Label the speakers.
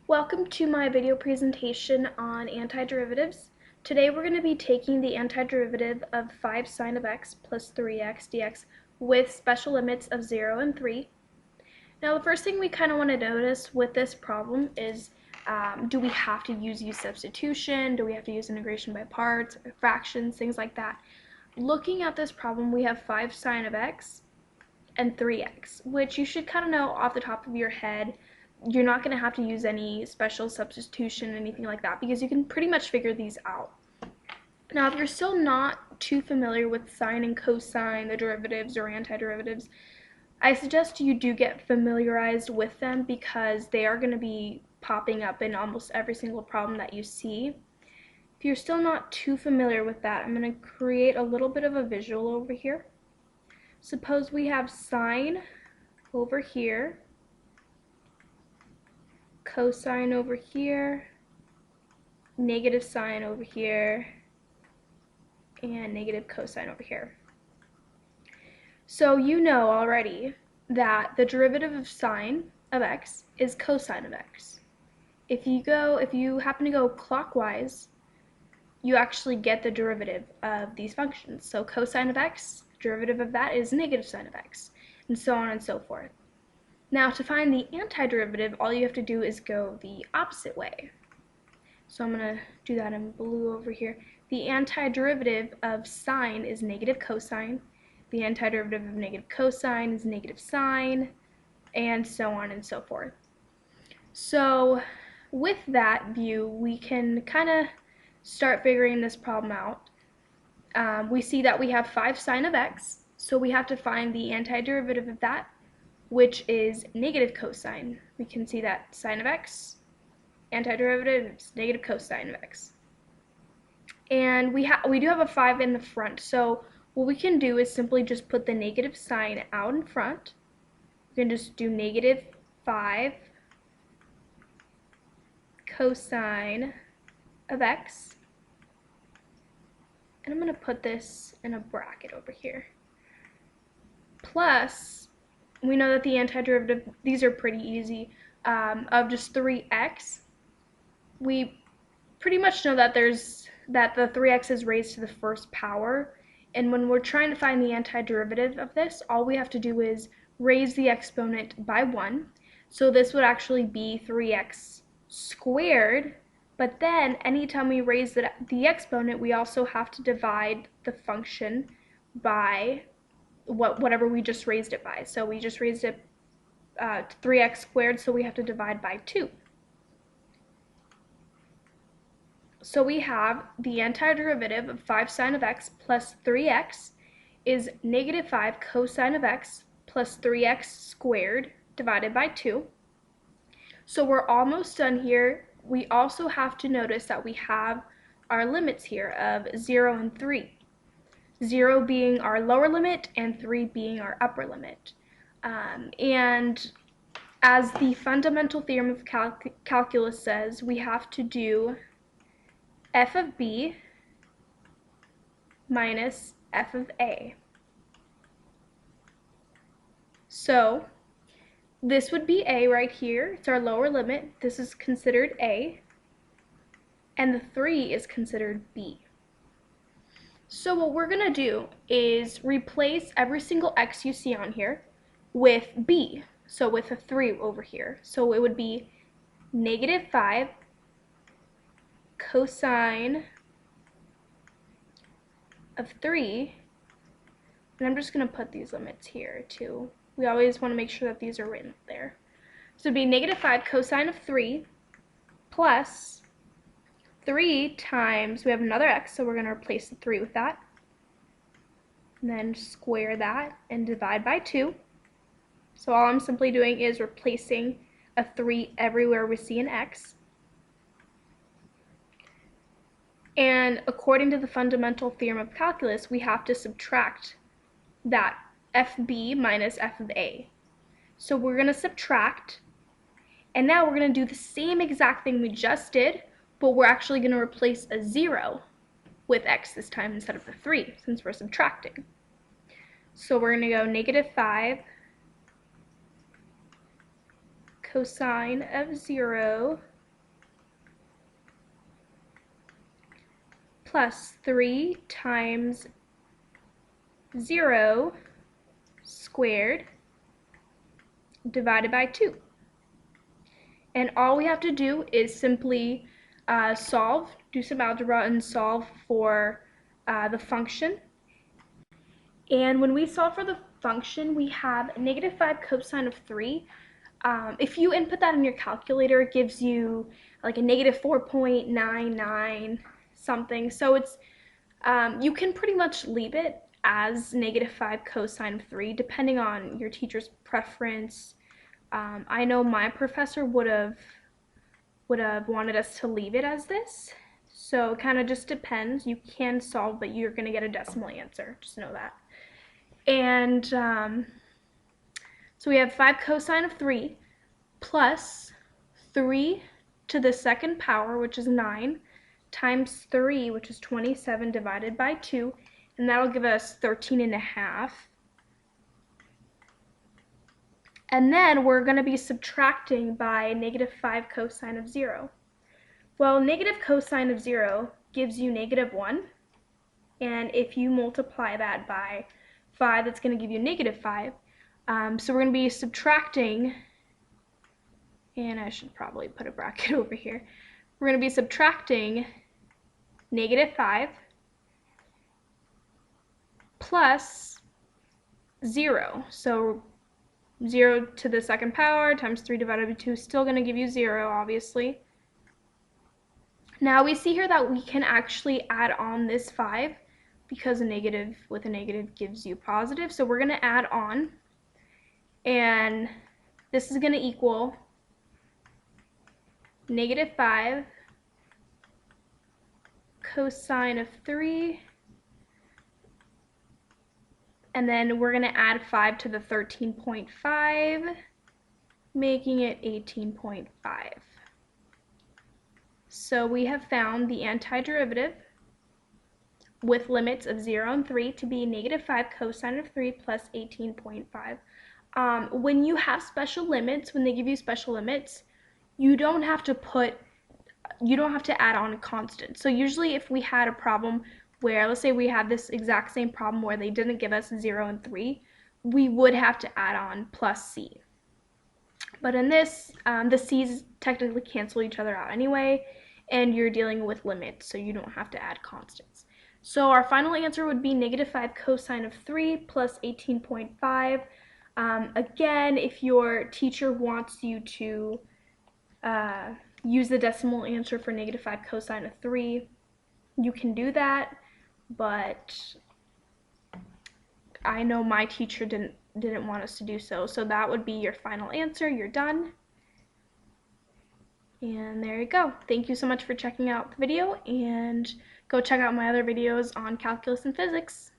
Speaker 1: Welcome to my video presentation on antiderivatives. Today we're going to be taking the antiderivative of 5 sine of x plus 3x dx with special limits of 0 and 3. Now the first thing we kind of want to notice with this problem is do we have to use u-substitution? Do we have to use integration by parts, fractions, things like that? Looking at this problem, we have 5 sine of x and 3x, which you should kind of know off the top of your head. You're not going to have to use any special substitution, anything like that, because you can pretty much figure these out. Now, if you're still not too familiar with sine and cosine, the derivatives or antiderivatives, I suggest you do get familiarized with them because they are going to be popping up in almost every single problem that you see. If you're still not too familiar with that, I'm going to create a little bit of a visual over here. Suppose we have sine over here, cosine over here, negative sine over here, and negative cosine over here. So you know already that the derivative of sine of x is cosine of x. If you happen to go clockwise, you actually get the derivative of these functions. So cosine of x, derivative of that is negative sine of x, and so on and so forth. Now to find the antiderivative, all you have to do is go the opposite way. So I'm going to do that in blue over here. The antiderivative of sine is negative cosine. The antiderivative of negative cosine is negative sine, and so on and so forth. So with that view, we can kind of start figuring this problem out. We see that we have 5 sine of x, so we have to find the antiderivative of that, which is negative cosine. We can see that sine of x, antiderivative is negative cosine of x. And we do have a 5 in the front, so what we can do is simply just put the negative sign out in front. We can just do negative 5 cosine of x. And I'm going to put this in a bracket over here. Plus, we know that the antiderivative, these are pretty easy, of just 3x. We pretty much know that the 3x is raised to the first power. And when we're trying to find the antiderivative of this, all we have to do is raise the exponent by 1. So this would actually be 3x squared. But then anytime we raise the exponent, we also have to divide the function by whatever we just raised it by. So we just raised it to 3x squared, so we have to divide by 2. So we have the antiderivative of 5 sine of x plus 3x is negative 5 cosine of x plus 3x squared divided by 2. So we're almost done here. We also have to notice that we have our limits here of 0 and 3. 0 being our lower limit and 3 being our upper limit. And as the fundamental theorem of calculus says, we have to do f of b minus f of a. So this would be a right here. It's our lower limit. This is considered a. And the 3 is considered b. So what we're going to do is replace every single x you see on here with b. So with a 3 over here. So it would be negative 5 cosine of 3. And I'm just going to put these limits here too. We always want to make sure that these are written there. So it would be negative 5 cosine of 3 plus 3 times, we have another x, so we're going to replace the 3 with that. And then square that and divide by 2. So all I'm simply doing is replacing a 3 everywhere we see an x. And according to the fundamental theorem of calculus, we have to subtract that fb minus f of a. So we're going to subtract, and now we're going to do the same exact thing we just did, but we're actually going to replace a 0 with x this time instead of the 3, since we're subtracting. So we're going to go negative 5 cosine of 0 plus 3 times 0 squared divided by 2. And all we have to do is simply do some algebra and solve for the function. And when we solve for the function, we have negative 5 cosine of 3. If you input that in your calculator, it gives you like a negative 4.99 something. So it's you can pretty much leave it as negative 5 cosine of 3, depending on your teacher's preference. I know my professor would have wanted us to leave it as this. So it kind of just depends. You can solve, but you're going to get a decimal answer. Just know that. And so we have 5 cosine of 3 plus 3 to the second power, which is 9, times 3, which is 27, divided by 2, and that'll give us 13.5. And then we're going to be subtracting by negative 5 cosine of 0. Well, negative cosine of 0 gives you negative 1, and if you multiply that by 5, that's going to give you negative 5. So we're going to be subtracting, and I should probably put a bracket over here. We're going to be subtracting negative 5 plus 0. So 0 to the second power times 3 divided by 2 is still going to give you 0, obviously. Now we see here that we can actually add on this 5 because a negative with a negative gives you positive. So we're going to add on, and this is going to equal negative 5 cosine of 3, and then we're going to add 5 to the 13.5, making it 18.5. So we have found the antiderivative with limits of 0 and 3 to be negative 5 cosine of 3 plus 18.5. When you have special limits, when they give you special limits, you don't have to add on a constant. So usually if we had a problem where, let's say we had this exact same problem where they didn't give us 0 and 3, we would have to add on plus c. But in this, the c's technically cancel each other out anyway, and you're dealing with limits, so you don't have to add constants. So our final answer would be negative 5 cosine of 3 plus 18.5. Again, if your teacher wants you to use the decimal answer for negative 5 cosine of 3, you can do that, but I know my teacher didn't want us to do so. So that would be your final answer. You're done. And there you go. Thank you so much for checking out the video, and go check out my other videos on calculus and physics.